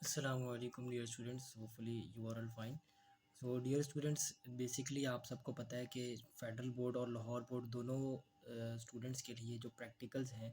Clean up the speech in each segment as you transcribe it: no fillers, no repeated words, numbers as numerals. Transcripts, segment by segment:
Assalamualaikum dear students, hopefully you are all fine. So dear students, basically आप सबको पता है कि फेडरल बोर्ड और लाहौर बोर्ड दोनों स्टूडेंट्स के लिए जो प्रैक्टिकल्स हैं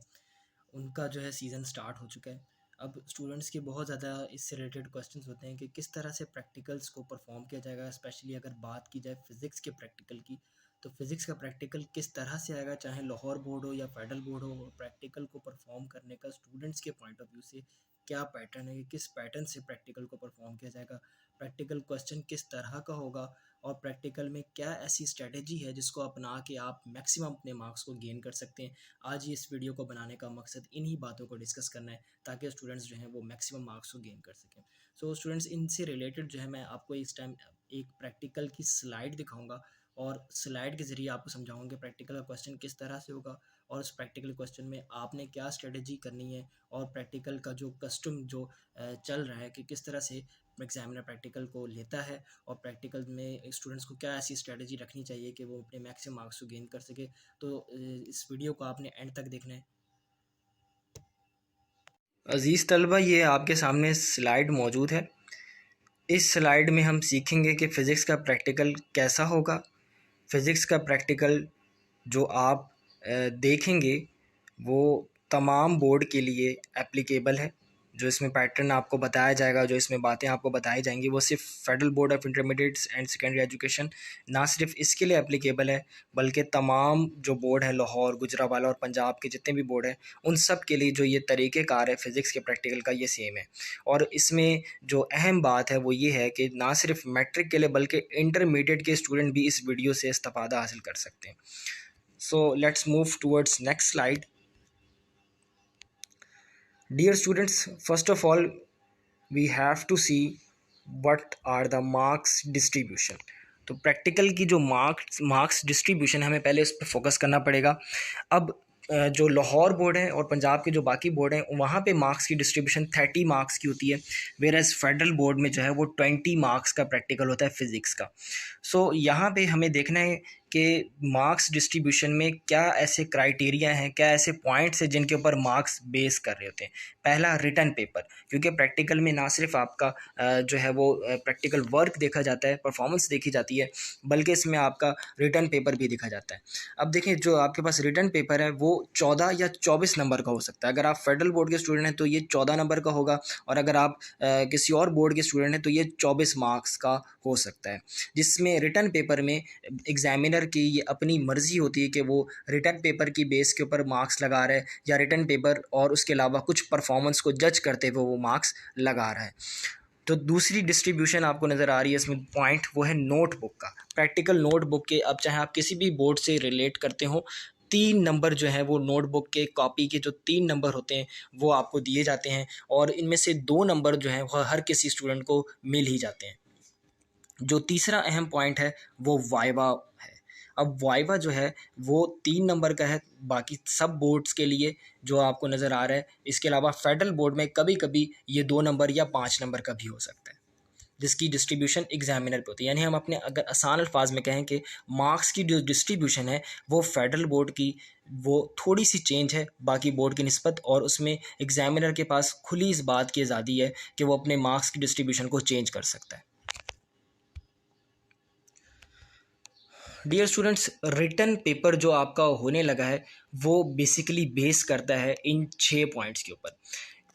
उनका जो है सीज़न स्टार्ट हो चुका है। अब स्टूडेंट्स के बहुत ज़्यादा इससे रिलेटेड क्वेश्चंस होते हैं कि किस तरह से प्रैक्टिकल्स को परफॉर्म किया जाएगा। स्पेशली अगर बात की जाए फ़िज़िक्स के प्रैक्टिकल की, तो फ़िज़िक्स का प्रैक्टिकल किस तरह से आएगा, चाहे लाहौर बोर्ड हो या फेडरल बोर्ड हो। प्रैक्टिकल को परफॉर्म करने का स्टूडेंट्स के पॉइंट ऑफ व्यू से क्या पैटर्न है, कि किस पैटर्न से प्रैक्टिकल को परफॉर्म किया जाएगा, प्रैक्टिकल क्वेश्चन किस तरह का होगा, और प्रैक्टिकल में क्या ऐसी स्ट्रेटेजी है जिसको अपना के आप मैक्सिमम अपने मार्क्स को गेन कर सकते हैं। आज ही इस वीडियो को बनाने का मकसद इन्हीं बातों को डिस्कस करना है ताकि स्टूडेंट्स जो हैं वो मैक्सिमम मार्क्स को गेन कर सकें। सो स्टूडेंट्स, इनसे रिलेटेड जो है मैं आपको इस टाइम एक प्रैक्टिकल की स्लाइड दिखाऊंगा और स्लाइड के ज़रिए आपको समझाऊंगा प्रैक्टिकल का क्वेश्चन किस तरह से होगा और उस प्रैक्टिकल क्वेश्चन में आपने क्या स्ट्रेटेजी करनी है, और प्रैक्टिकल का जो कस्टम जो चल रहा है कि किस तरह से एग्जामिनर प्रैक्टिकल को लेता है, और प्रैक्टिकल में स्टूडेंट्स को क्या ऐसी स्ट्रेटजी रखनी चाहिए कि वो अपने मैक्सिमम मार्क्स को गेन कर सके। तो इस वीडियो को आपने एंड तक देखना है। अज़ीज़ तलबा, ये आपके सामने स्लाइड मौजूद है। इस स्लाइड में हम सीखेंगे कि फ़िज़िक्स का प्रैक्टिकल कैसा होगा। फ़िज़िक्स का प्रैक्टिकल जो आप देखेंगे वो तमाम बोर्ड के लिए एप्लीकेबल है। जो इसमें पैटर्न आपको बताया जाएगा, जो इसमें बातें आपको बताई जाएंगी, वो सिर्फ federal board of intermediates and secondary education ना सिर्फ इसके लिए एप्लीकेबल है, बल्कि तमाम जो बोर्ड है, लाहौर, गुजरावाला और पंजाब के जितने भी बोर्ड हैं, उन सब के लिए जो ये तरीक़ेकार है फ़िज़िक्स के प्रैक्टिकल का, ये सेम है। और इसमें जो अहम बात है वो ये है कि ना सिर्फ मैट्रिक के लिए बल्कि इंटरमीडिएट के स्टूडेंट भी इस वीडियो से इस्तिफ़ादा हासिल कर सकते हैं। So let's move towards next slide. Dear students, first of all, we have to see what are the marks distribution. तो प्रैक्टिकल की जो मार्क्स डिस्ट्रीब्यूशन, हमें पहले उस पर फोकस करना पड़ेगा। अब जो लाहौर बोर्ड है और पंजाब के जो बाकी बोर्ड हैं, वहाँ पे मार्क्स की डिस्ट्रीब्यूशन 30 मार्क्स की होती है, वेयर एज फेडरल बोर्ड में जो है वो 20 मार्क्स का प्रैक्टिकल होता है फ़िज़िक्स का। सो यहाँ पे हमें देखना है कि मार्क्स डिस्ट्रीब्यूशन में क्या ऐसे क्राइटेरिया हैं, क्या ऐसे पॉइंट्स हैं जिनके ऊपर मार्क्स बेस कर रहे होते हैं। पहला, रिटन पेपर, क्योंकि प्रैक्टिकल में ना सिर्फ आपका जो है वो प्रैक्टिकल वर्क देखा जाता है, परफॉर्मेंस देखी जाती है, बल्कि इसमें आपका रिटन पेपर भी देखा जाता है। अब देखिए, जो आपके पास रिटन पेपर है वो 14 या 24 नंबर का हो सकता है। अगर आप फेडरल बोर्ड के स्टूडेंट हैं तो ये 14 नंबर का होगा, और अगर आप किसी और बोर्ड के स्टूडेंट हैं तो ये 24 मार्क्स का हो सकता है। जिसमें रिटन पेपर में एग्जामिनर की ये अपनी मर्ज़ी होती है कि वो रिटन पेपर की बेस के ऊपर मार्क्स लगा रहा है, या रिटन पेपर और उसके अलावा कुछ परफॉर्मेंस को जज करते हुए वो मार्क्स लगा रहा है। तो दूसरी डिस्ट्रीब्यूशन आपको नज़र आ रही है इसमें पॉइंट, वो है नोटबुक का। प्रैक्टिकल नोटबुक के, अब चाहे आप किसी भी बोर्ड से रिलेट करते हो, 3 नंबर जो है वो नोटबुक के कॉपी के जो 3 नंबर होते हैं वो आपको दिए जाते हैं, और इनमें से 2 नंबर जो हैं वह हर किसी स्टूडेंट को मिल ही जाते हैं। जो तीसरा अहम पॉइंट है वो वाइवा है। अब वाइवा जो है वो 3 नंबर का है बाकी सब बोर्ड्स के लिए जो आपको नज़र आ रहा है। इसके अलावा फेडरल बोर्ड में कभी कभी ये 2 नंबर या 5 नंबर का भी हो सकता है, जिसकी डिस्ट्रीब्यूशन एग्जामिनर पे होती है। यानी हम अपने अगर आसान अल्फाज में कहें कि मार्क्स की जो डिस्ट्रीब्यूशन है वो फेडरल बोर्ड की वो थोड़ी सी चेंज है बाकी बोर्ड की निस्बत, और उसमें एग्जामिनर के पास खुली इस बात की आज़ादी है कि वो अपने मार्क्स की डिस्ट्रीब्यूशन को चेंज कर सकता है। डियर स्टूडेंट्स, रिटन पेपर जो आपका होने लगा है वो बेसिकली बेस करता है इन 6 पॉइंट्स के ऊपर।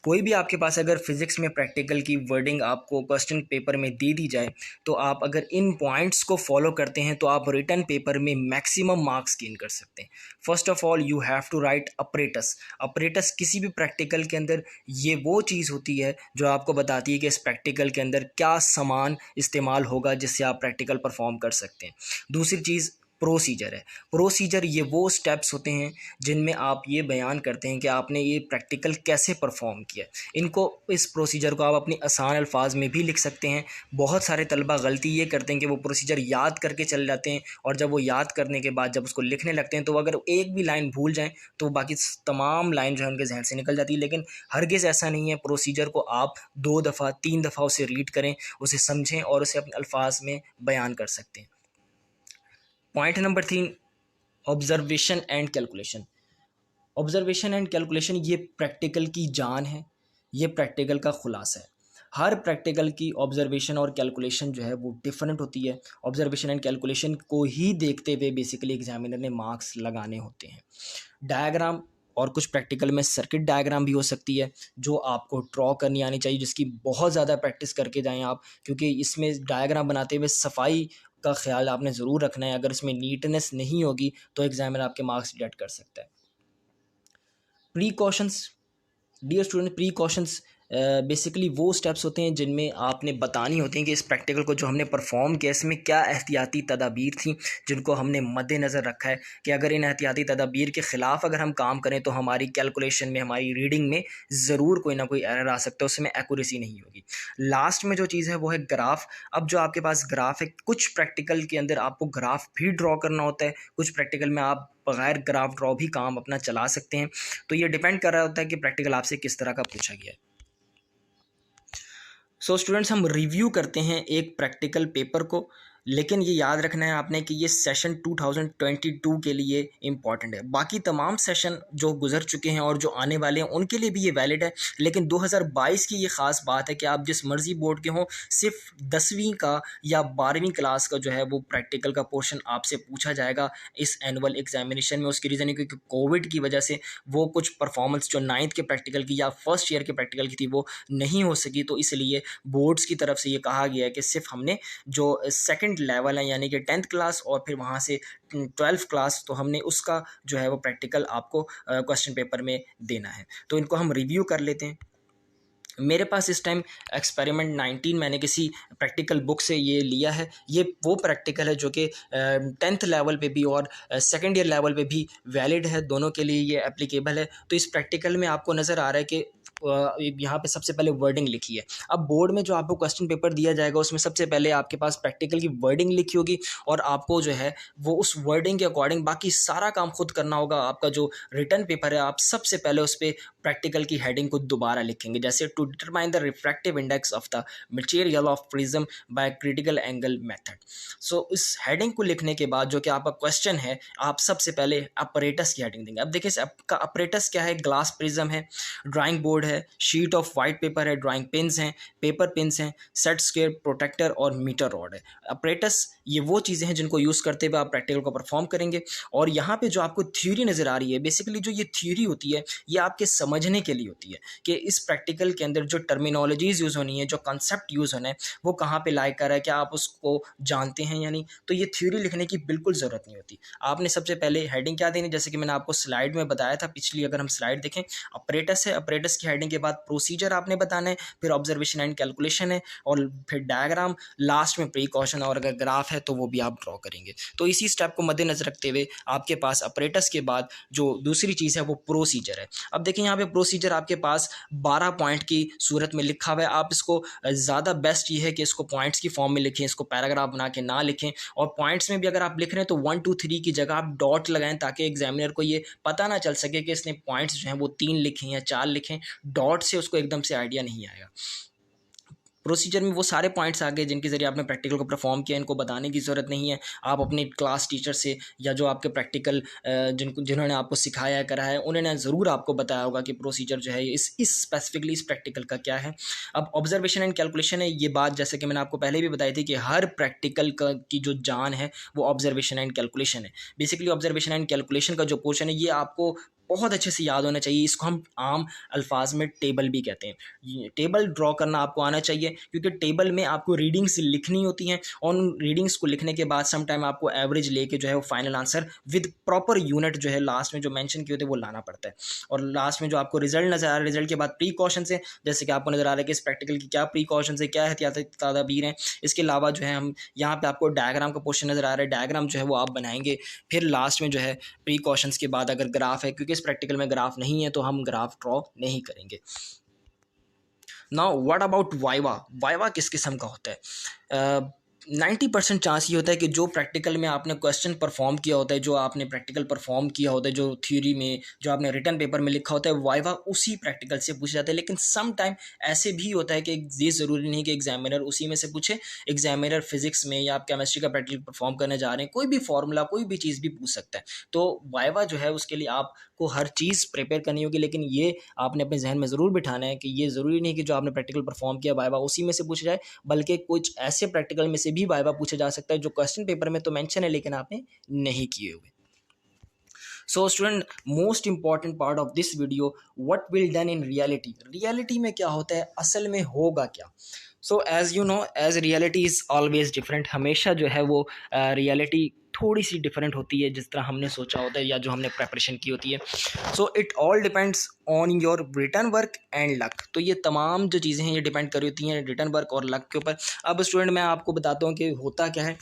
कोई भी आपके पास अगर फिज़िक्स में प्रैक्टिकल की वर्डिंग आपको क्वेश्चन पेपर में दे दी जाए, तो आप अगर इन पॉइंट्स को फॉलो करते हैं तो आप रिटन पेपर में मैक्सिमम मार्क्स गेन कर सकते हैं। First of all, you have to write apparatus. Apparatus किसी भी प्रैक्टिकल के अंदर ये वो चीज़ होती है जो आपको बताती है कि इस प्रैक्टिकल के अंदर क्या सामान इस्तेमाल होगा जिससे आप प्रैक्टिकल परफॉर्म कर सकते हैं। दूसरी चीज़ प्रोसीजर है। प्रोसीजर ये वो स्टेप्स होते हैं जिनमें आप ये बयान करते हैं कि आपने ये प्रैक्टिकल कैसे परफॉर्म किया। इनको, इस प्रोसीजर को आप अपनी आसान अल्फाज में भी लिख सकते हैं। बहुत सारे तलबा गलती ये करते हैं कि वो प्रोसीजर याद करके चल जाते हैं, और जब वो याद करने के बाद जब उसको लिखने लगते हैं तो अगर एक भी लाइन भूल जाएं तो बाकी तमाम लाइन जो है उनके जहन से निकल जाती है। लेकिन हरगिज़ ऐसा नहीं है। प्रोसीजर को आप 2 दफ़ा 3 दफ़ा उसे रीड करें, उसे समझें और उसे अपने अल्फाज में बयान कर सकते हैं। Point number 3, observation and calculation. Observation and calculation ये प्रैक्टिकल की जान है, ये प्रैक्टिकल का खुलासा है। हर प्रैक्टिकल की ऑब्जर्वेशन और कैलकुलेशन जो है वो डिफरेंट होती है। ऑब्जर्वेशन एंड कैलकुलेशन को ही देखते हुए बेसिकली एग्जामिनर ने मार्क्स लगाने होते हैं। डायग्राम और कुछ प्रैक्टिकल में सर्किट डायग्राम भी हो सकती है जो आपको ड्रॉ करनी आनी चाहिए, जिसकी बहुत ज़्यादा प्रैक्टिस करके जाएं आप, क्योंकि इसमें डायग्राम बनाते हुए सफाई का ख्याल आपने ज़रूर रखना है। अगर इसमें नीटनेस नहीं होगी तो एग्जामिनर आपके मार्क्स डिडक्ट कर सकता है। Precautions, dear student, precautions basically वो स्टेप्स होते हैं जिनमें आपने बतानी होती हैं कि इस प्रैक्टिकल को जो हमने परफॉर्म किया इसमें क्या एहतियाती तदाबीर थी जिनको हमने मद्देनज़र रखा है कि अगर इन एहतियाती तदाबीर के ख़िलाफ़ अगर हम काम करें तो हमारी कैलकुलेशन में, हमारी रीडिंग में ज़रूर कोई ना कोई एरर आ सकता है, उसमें एक्यूरेसी नहीं होगी। लास्ट में जो चीज़ है वो है ग्राफ। अब जो आपके पास ग्राफ है, कुछ प्रैक्टिकल के अंदर आपको ग्राफ भी ड्रॉ करना होता है, कुछ प्रैक्टिकल में आप बगैर ग्राफ ड्रॉ भी काम अपना चला सकते हैं। तो ये डिपेंड कर रहा होता है कि प्रैक्टिकल आपसे किस तरह का पूछा गया है। सो स्टूडेंट्स, हम रिव्यू करते हैं एक प्रैक्टिकल पेपर को, लेकिन ये याद रखना है आपने कि ये सेशन 2022 के लिए इम्पॉर्टेंट है। बाकी तमाम सेशन जो गुजर चुके हैं और जो आने वाले हैं उनके लिए भी ये वैलिड है, लेकिन 2022 की ये ख़ास बात है कि आप जिस मर्ज़ी बोर्ड के हों, सिर्फ 10वीं का या 12वीं क्लास का जो है वो प्रैक्टिकल का पोर्शन आपसे पूछा जाएगा इस एनुअल एग्जामिनेशन में। उसकी रीज़न है क्योंकि कोविड की वजह से वो कुछ परफॉर्मेंस जो 9th के प्रैक्टिकल की या फर्स्ट ईयर के प्रैक्टिकल की थी वो नहीं हो सकी, तो इसलिए बोर्ड्स की तरफ से ये कहा गया है कि सिर्फ हमने जो सेकंड लेवल है यानी कि 10th क्लास और फिर वहाँ से 12th क्लास, तो हमने उसका जो है वो प्रैक्टिकल आपको क्वेश्चन पेपर में देना है। तो इनको हम रिव्यू कर लेते हैं। मेरे पास इस टाइम एक्सपेरिमेंट 19 मैंने किसी प्रैक्टिकल बुक से ये लिया है। ये वो प्रैक्टिकल है जो कि 10th लेवल पे भी और सेकेंड ईयर लेवल पे भी वैलिड है, दोनों के लिए ये एप्लीकेबल है। तो इस प्रैक्टिकल में आपको नज़र आ रहा है कि यहाँ पे सबसे पहले वर्डिंग लिखी है। अब बोर्ड में जो आपको क्वेश्चन पेपर दिया जाएगा उसमें सबसे पहले आपके पास प्रैक्टिकल की वर्डिंग लिखी होगी और आपको जो है वो उस वर्डिंग के अकॉर्डिंग बाकी सारा काम खुद करना होगा। आपका जो रिटर्न पेपर है आप सबसे पहले उस पर प्रैक्टिकल की हेडिंग को दोबारा लिखेंगे, जैसे to determine the refractive index of the material of prism by critical angle method. So इस हेडिंग को लिखने के बाद जो कि आपका क्वेश्चन है, आप सबसे पहले अपरेटस की हेडिंग देंगे। अब देखिए आपका अपरेटस क्या है, ग्लास प्रिज्म है, ड्राइंग बोर्ड है, शीट ऑफ वाइट पेपर है, ड्राइंग पिन्स हैं, पेपर पिन्स हैं, सेट स्क्वायर प्रोटेक्टर और मीटर रॉड है। अपरेटस ये वो चीज़ें हैं जिनको यूज़ करते हुए आप प्रैक्टिकल को परफॉर्म करेंगे। और यहाँ पे जो आपको थ्योरी नज़र आ रही है, बेसिकली जो ये थ्योरी होती है ये आपके समझने के लिए होती है कि इस प्रैक्टिकल के अंदर जो टर्मिनोलॉजीज़ यूज़ होनी है, जो कंसेप्ट यूज़ होना है वो कहाँ पे लाइक कर रहा है, क्या आप उसको जानते हैं या नहीं। तो ये थ्योरी लिखने की बिल्कुल ज़रूरत नहीं होती। आपने सबसे पहले हेडिंग क्या देनी, जैसे कि मैंने आपको स्लाइड में बताया था पिछली, अगर हम स्लाइड देखें, अपरेटस है, अपरेटस की हेडिंग के बाद प्रोसीजर आपने बताना है, फिर ऑब्जर्वेशन एंड कैलकुलेशन है और फिर डायग्राम, लास्ट में प्रीकॉशन और अगर ग्राफ है तो वो भी आप ड्रॉ करेंगे। तो इसी स्टेप को मद्देनजर रखते हुए आपके पास अपरेटस के बाद जो दूसरी चीज़ है वो प्रोसीजर है। अब देखिए यहाँ पे प्रोसीजर आपके पास 12 पॉइंट की सूरत में लिखा हुआ है। आप इसको ज़्यादा बेस्ट ये है कि इसको पॉइंट्स की फॉर्म में लिखें, इसको पैराग्राफ बना के ना लिखें। और पॉइंट्स में भी अगर आप लिख रहे हैं तो 1 2 3 की जगह आप डॉट लगाएं ताकि एग्जामिनर को ये पता ना चल सके कि इसने पॉइंट्स जो हैं वो 3 लिखे या 4 लिखें। डॉट से उसको एकदम से आइडिया नहीं आएगा। प्रोसीजर में वो सारे पॉइंट्स आ गए जिनके ज़रिए आपने प्रैक्टिकल को परफॉर्म किया, इनको बताने की ज़रूरत नहीं है। आप अपने क्लास टीचर से या जो आपके प्रैक्टिकल जिन्होंने आपको सिखाया करा है उन्होंने ज़रूर आपको बताया होगा कि प्रोसीजर जो है इस स्पेसिफिकली इस प्रैक्टिकल का क्या है। अब ऑब्जर्वेशन एंड कैलकुलेशन है, ये बात जैसे कि मैंने आपको पहले भी बताई थी कि हर प्रैक्टिकल की जो जान है वो ऑब्जर्वेशन एंड कैलकुलेशन है। बेसिकली ऑब्जर्वेशन एंड कैलकुलेशन का जो पोर्शन है ये आपको बहुत अच्छे से याद होना चाहिए। इसको हम आम अल्फाज में टेबल भी कहते हैं। ये टेबल ड्रॉ करना आपको आना चाहिए क्योंकि टेबल में आपको रीडिंग्स लिखनी होती हैं और उन रीडिंग्स को लिखने के बाद सम टाइम आपको एवरेज लेके जो है वो final answer with proper unit जो है लास्ट में जो मेंशन किए होते हैं वो लाना पड़ता है। और लास्ट में जो आपको रिजल्ट नज़र आ रहा है, रिजल्ट के बाद प्रीकॉशंस है, जैसे कि आपको नज़र आ रहा है कि इस प्रैक्टिकल की क्या प्रीकॉशंस है, क्या एहतियाती तदाबीर हैं। इसके अलावा जो है हम यहाँ पे आपको डायग्राम का पोर्शन नज़र आ रहा है, डायग्राम जो है वो आप बनाएंगे। फिर लास्ट में जो है प्रीकॉशंस के बाद अगर ग्राफ है, क्योंकि इस प्रैक्टिकल में ग्राफ नहीं है तो हम ग्राफ ड्रॉ नहीं करेंगे। Now what about viva. Viva किस किस्म का होता है? 90% चांस ये होता है कि जो प्रैक्टिकल में आपने क्वेश्चन परफॉर्म किया होता है, जो आपने प्रैक्टिकल परफॉर्म किया होता है, जो थ्योरी में जो आपने रिटर्न पेपर में लिखा होता है, वाइवा उसी प्रैक्टिकल से पूछा जाता है। लेकिन सम टाइम ऐसे भी होता है कि ये ज़रूरी नहीं कि एग्जामिनर उसी में से पूछे। एग्जामिनर फिजिक्स में या आप केमिस्ट्री का प्रैक्टिकल परफॉर्म करने जा रहे हैं, कोई भी फॉर्मूला कोई भी चीज़ भी पूछ सकता है। तो वाइवा जो है उसके लिए आप आपको हर चीज़ प्रिपेयर करनी होगी, लेकिन ये आपने अपने जहन में ज़रूर बिठाना है कि ये ज़रूरी नहीं कि जो आपने प्रैक्टिकल परफॉर्म किया वाइवा उसी में से पूछा जाए, बल्कि कुछ ऐसे प्रैक्टिकल में से भी वाइवा पूछा जा सकता है जो क्वेश्चन पेपर में तो मेंशन है लेकिन आपने नहीं किए हुए। So student, most important part of this video, what will done in reality. Reality में क्या होता है, असल में होगा क्या। So as you know, as reality is always different, हमेशा जो है वो रियलिटी थोड़ी सी डिफरेंट होती है जिस तरह हमने सोचा होता है या जो हमने प्रेपरेशन की होती है। So it all depends on your written work and luck. तो ये तमाम जो चीज़ें हैं ये डिपेंड कर होती हैं रिटर्न वर्क और लक के ऊपर। अब स्टूडेंट मैं आपको बताता हूँ कि होता क्या है।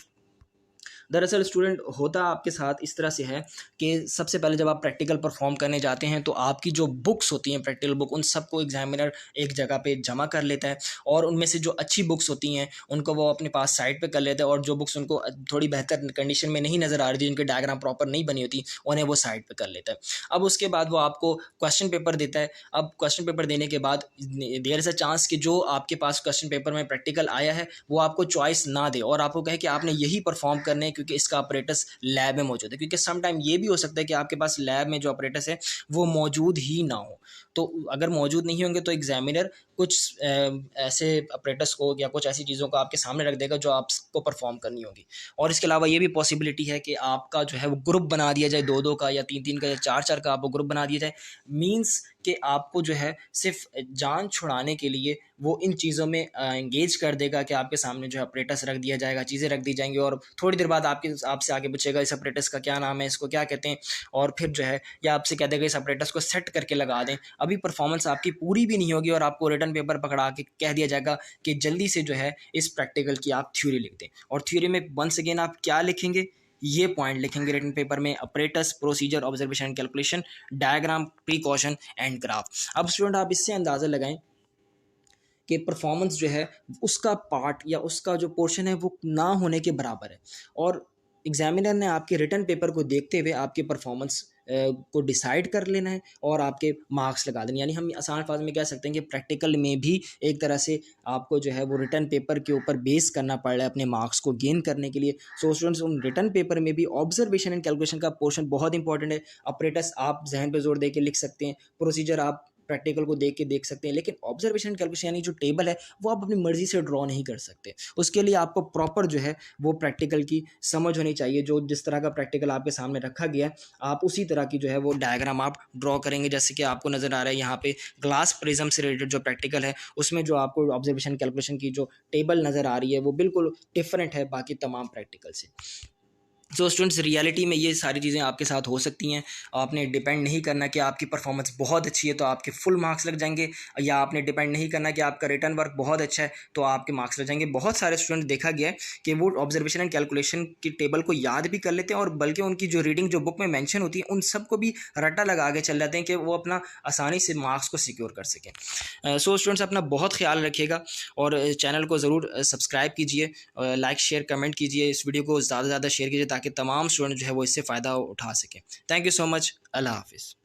दरअसल स्टूडेंट होता आपके साथ इस तरह से है कि सबसे पहले जब आप प्रैक्टिकल परफॉर्म करने जाते हैं तो आपकी जो बुक्स होती हैं प्रैक्टिकल बुक, उन सबको एग्जामिनर एक जगह पे जमा कर लेता है और उनमें से जो अच्छी बुक्स होती हैं उनको वो अपने पास साइड पे कर लेता है, और जो बुक्स उनको थोड़ी बेहतर कंडीशन में नहीं नज़र आ रही, जिनकी डायग्राम प्रॉपर नहीं बनी होती, उन्हें वो साइड पे कर लेता है। अब उसके बाद वो आपको क्वेश्चन पेपर देता है। अब क्वेश्चन पेपर देने के बाद देयर इज़ अ चांस कि जो आपके पास क्वेश्चन पेपर में प्रैक्टिकल आया है वो आपको चॉइस ना दे और आपको कहे कि आपने यही परफॉर्म करने हैं क्योंकि इसका ऑपरेटस लैब में मौजूद है। क्योंकि सम टाइम ये भी हो सकता है कि आपके पास लैब में जो ऑपरेटस है वो मौजूद ही ना हो। तो अगर मौजूद नहीं होंगे तो एग्जामिनर कुछ ऐसे ऑपरेटर्स को या कुछ ऐसी चीज़ों को आपके सामने रख देगा जो आपको परफॉर्म करनी होगी। और इसके अलावा ये भी पॉसिबिलिटी है कि आपका जो है वो ग्रुप बना दिया जाए, 2-2 का या 3-3 का या 4-4 का आपको ग्रुप बना दिया जाए। मीन्स कि आपको जो है सिर्फ जान छुड़ाने के लिए वो इन चीज़ों में एंगेज कर देगा कि आपके सामने जो है ऑपरेटस रख दिया जाएगा, चीज़ें रख दी जाएंगी और थोड़ी देर बाद आपसे आगे पूछेगा इस ऑपरेटस का क्या नाम है, इसको क्या कहते हैं, और फिर जो है या आपसे कह देगा इस ऑपरेटस को सेट करके लगा दें। अभी परफॉर्मेंस आपकी पूरी भी नहीं होगी और आपको रिटर्न पेपर पकड़ा के कह दिया जाएगा कि जल्दी से जो है इस प्रैक्टिकल की आप थ्योरी लिख दें। और थ्योरी में वंस अगेन आप क्या लिखेंगे, ये पॉइंट लिखेंगे रिटन पेपर में, apparatus, procedure, observation and calculation, diagram, precaution and graph. अब स्टूडेंट आप इससे अंदाज़ा लगाएं कि परफॉर्मेंस जो है उसका पार्ट या उसका जो पोर्शन है वो ना होने के बराबर है, और एग्जामिनर ने आपके रिटन पेपर को देखते हुए आपके परफॉर्मेंस को डिसाइड कर लेना है और आपके मार्क्स लगा देने। यानी हम आसान अल्फाज में कह सकते हैं कि प्रैक्टिकल में भी एक तरह से आपको जो है वो रिटन पेपर के ऊपर बेस करना पड़ रहा है अपने मार्क्स को गेन करने के लिए। सो स्टूडेंट्स, उन रिटन पेपर में भी ऑब्जर्वेशन एंड कैलकुलेशन का पोर्शन बहुत इंपॉर्टेंट है। ऑपरेटर्स आप जहन पे जोर दे के लिख सकते हैं, प्रोसीजर आप प्रैक्टिकल को देख के देख सकते हैं, लेकिन ऑब्जर्वेशन कैलकुलेशन यानी जो टेबल है वो आप अपनी मर्जी से ड्रॉ नहीं कर सकते। उसके लिए आपको प्रॉपर जो है वो प्रैक्टिकल की समझ होनी चाहिए। जो जिस तरह का प्रैक्टिकल आपके सामने रखा गया है आप उसी तरह की जो है वो डायग्राम आप ड्रॉ करेंगे। जैसे कि आपको नज़र आ रहा है यहाँ पे ग्लास प्रिज्म से रिलेटेड जो प्रैक्टिकल है उसमें जो आपको ऑब्जर्वेशन कैलकुलेशन की जो टेबल नज़र आ रही है वो बिल्कुल डिफरेंट है बाकी तमाम प्रैक्टिकल से। सो स्टूडेंट्स, रियलिटी में ये सारी चीज़ें आपके साथ हो सकती हैं। आपने डिपेंड नहीं करना कि आपकी परफॉर्मेंस बहुत अच्छी है तो आपके फुल मार्क्स लग जाएंगे, या आपने डिपेंड नहीं करना कि आपका रिटर्न वर्क बहुत अच्छा है तो आपके मार्क्स लग जाएंगे। बहुत सारे स्टूडेंट देखा गया है कि वो ऑब्जर्वेशन एंड कैलकुलेशन की टेबल को याद भी कर लेते हैं और बल्कि उनकी जो रीडिंग जो बुक में मैंशन होती है उन सबको भी रट्टा लगा के चल जाते हैं कि वो अपना आसानी से मार्क्स को सिक्योर कर सकें। सो स्टूडेंट्स, अपना बहुत ख्याल रखिएगा और चैनल को ज़रूर सब्सक्राइब कीजिए, लाइक शेयर कमेंट कीजिए, इस वीडियो को ज़्यादा से ज़्यादा शेयर कीजिए ताकि तमाम स्टूडेंट जो है वो इससे फ़ायदा उठा सकें। Thank you so much. अल्लाह हाफिज़।